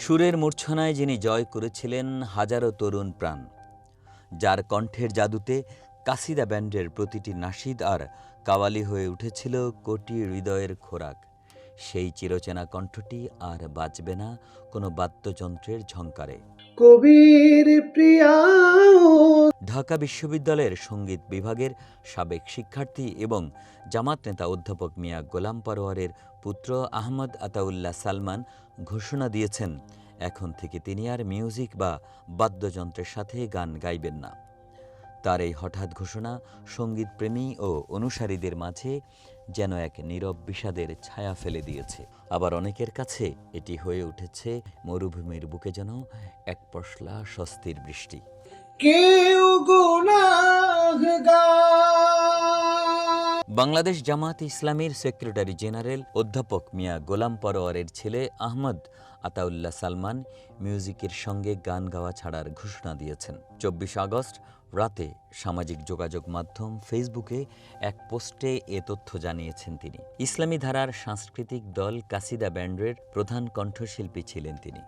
সুরের মূর্ছনায় যিনি জয় করেছিলেন হাজারো তরুণ প্রাণ, যার কণ্ঠের জাদুতে কাসিদা ব্যান্ডের প্রতিটি নাশিদ আর কাওয়ালি হয়ে উঠেছিল কোটি হৃদয়ের খোরাক, সেই চিরচেনা কণ্ঠটি আর বাজবে না কোনো বাদ্যযন্ত্রের ঝংকারে। কবির প্রিয়া ঢাকা বিশ্ববিদ্যালয়ের সঙ্গীত বিভাগের সাবেক শিক্ষার্থী এবং জামাত নেতা অধ্যাপক মিয়া গোলাম পরোয়ারের পুত্র আহমদ আতাউল্লাহ সালমান ঘোষণা দিয়েছেন, এখন থেকে তিনি আর মিউজিক বা বাদ্যযন্ত্রের সাথে গান গাইবেন না। তার এই হঠাৎ ঘোষণা সঙ্গীতপ্রেমী ও অনুসারীদের মাঝে যেন এক নীরব বিষাদের ছায়া ফেলে দিয়েছে। আবার অনেকের কাছে এটি হয়ে উঠেছে মরুভূমির বুকে যেন এক পশলা স্বস্তির বৃষ্টি। কেউ গুনাহগার। বাংলাদেশ জামাত ইসলামীর সেক্রেটারি জেনারেল অধ্যাপক মিয়া গোলাম পরোয়ারের ছেলে আহমদ আতাউল্লাহ সালমান মিউজিকের সঙ্গে গান গাওয়া ছাড়ার ঘোষণা দিয়েছেন। 24 আগস্ট রাতে সামাজিক যোগাযোগ মাধ্যম ফেসবুকে এক পোস্টে এ তথ্য জানিয়েছেন তিনি। ইসলামী ধারার সাংস্কৃতিক দল কাসিদা ব্যান্ডের প্রধান কণ্ঠশিল্পী ছিলেন তিনি।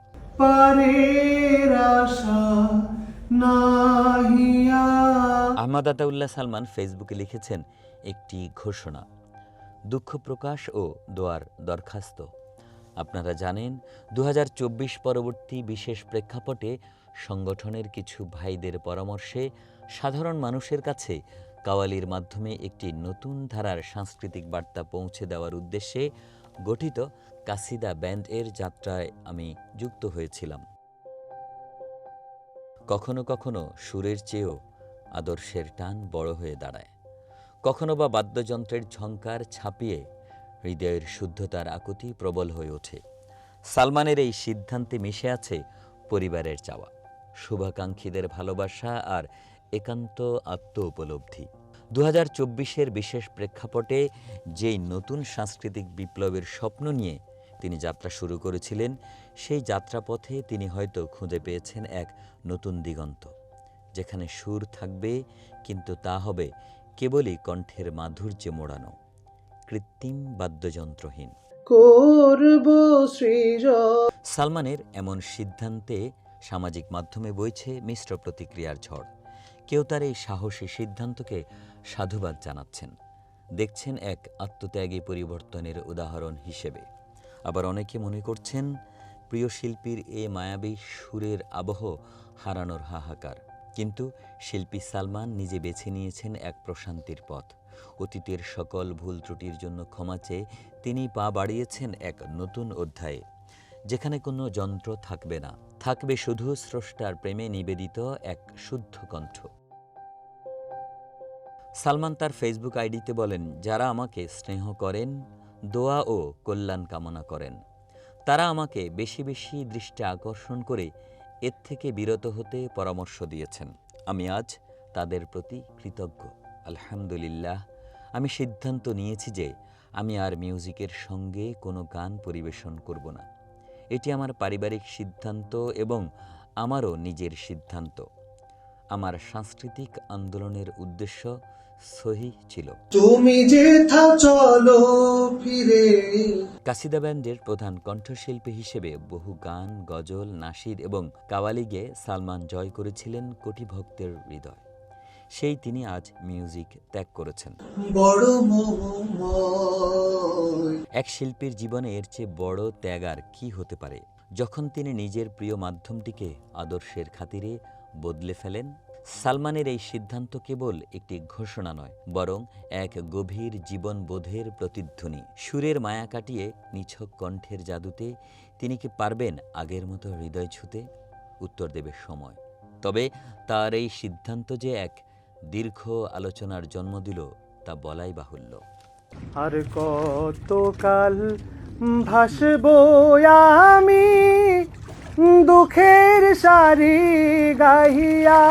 আহমদ আতাউল্লাহ সালমান ফেসবুকে লিখেছেন একটি ঘোষণা, দুঃখ প্রকাশ ও দোয়ার দরখাস্ত। আপনারা জানেন 2024 পরবর্তী বিশেষ প্রেক্ষাপটে সংগঠনের কিছু ভাইদের পরামর্শে সাধারণ মানুষের কাছে কাওয়ালির মাধ্যমে একটি নতুন ধারার সাংস্কৃতিক বার্তা পৌঁছে দেওয়ার উদ্দেশ্যে গঠিত কাসিদা ব্যান্ড এর যাত্রায় আমি যুক্ত হয়েছিলাম। কখনো কখনো সুরের চেয়েও আদর্শের টান বড় হয়ে দাঁড়ায়, কখনো বা বাদ্যযন্ত্রের ঝংকার ছাপিয়ে হৃদয়ের শুদ্ধতার আকুতি প্রবল হয়ে ওঠে। সালমানের এই সিদ্ধান্তে মিশে আছে পরিবারের চাওয়া, শুভাকাঙ্ক্ষীদের ভালোবাসা আর একান্ত আত্ম উপলব্ধি। 2024-এর বিশেষ প্রেক্ষাপটে যেই নতুন সাংস্কৃতিক বিপ্লবের স্বপ্ন নিয়ে তিনি যাত্রা শুরু করেছিলেন, সেই যাত্রাপথে তিনি হয়তো খুঁজে পেয়েছেন এক নতুন দিগন্ত, যেখানে সুর থাকবে কিন্তু তা হবে কেবলই কণ্ঠের মাধুর্যে মোড়ানো, কৃত্রিম বাদ্যযন্ত্রহীন। সালমানের এমন সিদ্ধান্তে সামাজিক মাধ্যমে বইছে মিশ্র প্রতিক্রিয়ার ঝড়। কেউ তার এই সাহসী সিদ্ধান্তকে সাধুবাদ জানাচ্ছেন, দেখছেন এক আত্মত্যাগী পরিবর্তনের উদাহরণ হিসেবে। আবার অনেকে মনে করছেন প্রিয় শিল্পীর এ মায়াবী সুরের আবহ হারানোর হাহাকার। কিন্তু শিল্পী সালমান নিজে বেছে নিয়েছেন এক প্রশান্তির পথ। অতীতের সকল ভুল ত্রুটির জন্য ক্ষমা চেয়ে তিনি পা বাড়িয়েছেন এক নতুন অধ্যায়ে, যেখানে কোনো যন্ত্র থাকবে না, থাকবে শুধু স্রষ্টার প্রেমে নিবেদিত এক শুদ্ধ কণ্ঠ। সালমান তার ফেসবুক আইডিতে বলেন, যারা আমাকে স্নেহ করেন, দোয়া ও কল্যাণ কামনা করেন, তারা আমাকে বেশি বেশি দৃষ্টি আকর্ষণ করে এর থেকে বিরত হতে পরামর্শ দিয়েছেন। আমি আজ তাদের প্রতি কৃতজ্ঞ। আলহামদুলিল্লাহ, আমি সিদ্ধান্ত নিয়েছি যে আমি আর মিউজিকের সঙ্গে কোনো গান পরিবেশন করব না। এটি আমার পারিবারিক সিদ্ধান্ত এবং আমারও নিজের সিদ্ধান্ত। আমার সাংস্কৃতিক আন্দোলনের উদ্দেশ্য সহি ছিল। তুমি যেথা চলো ফিরে। কাসিদা ব্যান্ডের প্রধান কণ্ঠশিল্পী হিসেবে বহু গান, গজল, নাশিদ এবং কাওয়ালি গেয়ে সালমান জয় করেছিলেন কোটি ভক্তের হৃদয়। সেই তিনি আজ মিউজিক ত্যাগ করেছেন। বড় মোহময়। এক শিল্পীর জীবনে এর চেয়ে বড় ত্যাগ আর কি হতে পারে, যখন তিনি নিজের প্রিয় মাধ্যমটিকে আদর্শের খাতিরে বদলে ফেলেন। সালমানের এই সিদ্ধান্ত কেবল একটি ঘোষণা নয়, বরং এক গভীর জীবনবোধের প্রতিধ্বনি। সুরের মায়া কাটিয়ে নিছক কণ্ঠের জাদুতে তিনি কি পারবেন আগের মতো হৃদয় ছুঁতে? উত্তর দেবে সময়। তবে তার এই সিদ্ধান্ত যে এক দীর্ঘ আলোচনার জন্ম দিল তা বলাই বাহুল্য। আর কতকাল ভাসবো আমি দুঃখের সারি গাহিয়া।